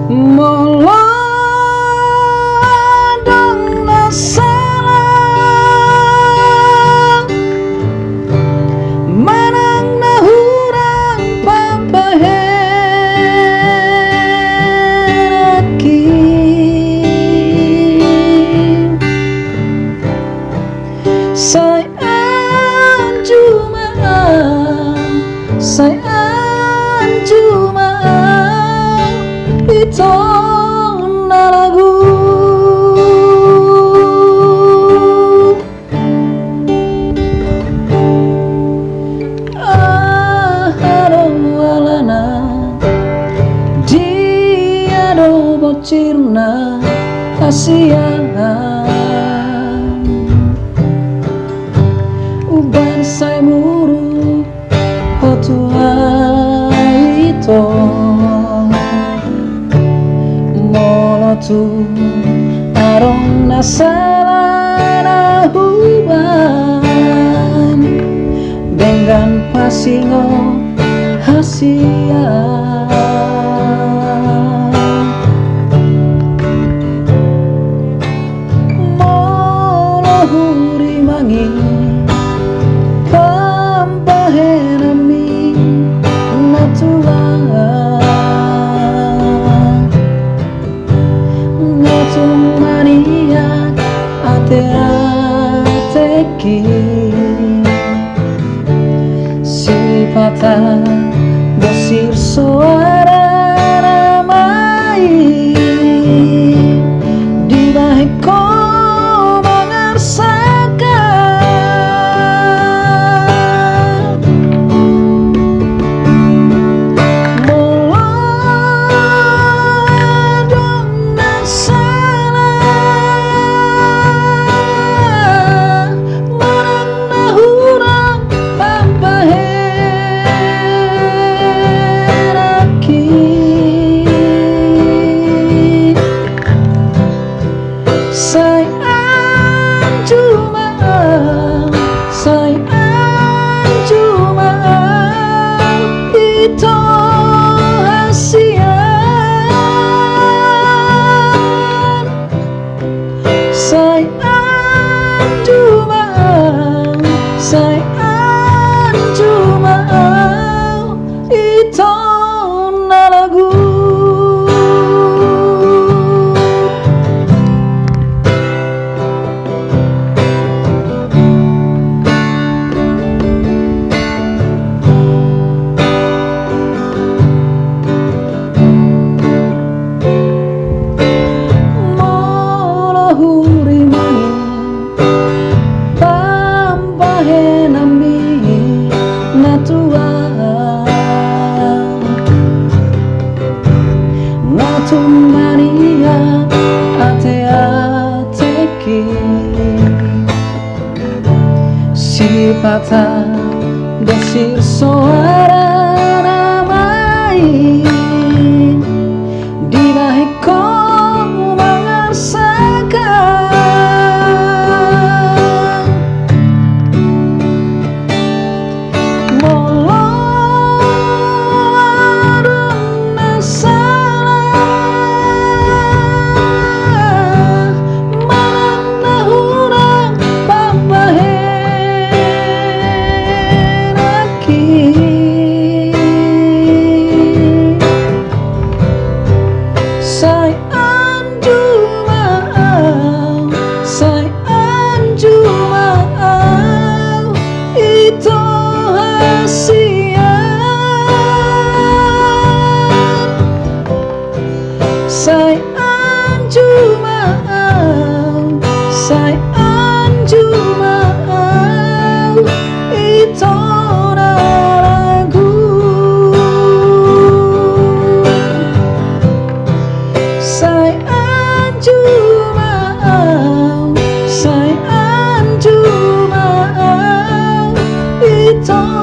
Moladong na salah manang nahurang pampaheraki sayang jumaan ito na lagu walana dia do bocirna kasihan uban sai muru hotua ito molotu arong nasala na huban dengan pasingo hasia molohuri mangi pampahenami natuang ngatung maniak ate-ateki sifatan bosir suara ramai di bahiko mengersakan moladong na salah manang nahurang pampaheraki sayang jumaan ito hasian sayang jumaan ito na lagu molohuri mangi pampahenami natuang ngatung mania ate-ateki sifatan desir suara ramai di bahiko mengersakan moladong na salah manang nahurang pampaheraki sayang jumaan itu hasian sayang jumaan itu na lagu sayang jumaan itu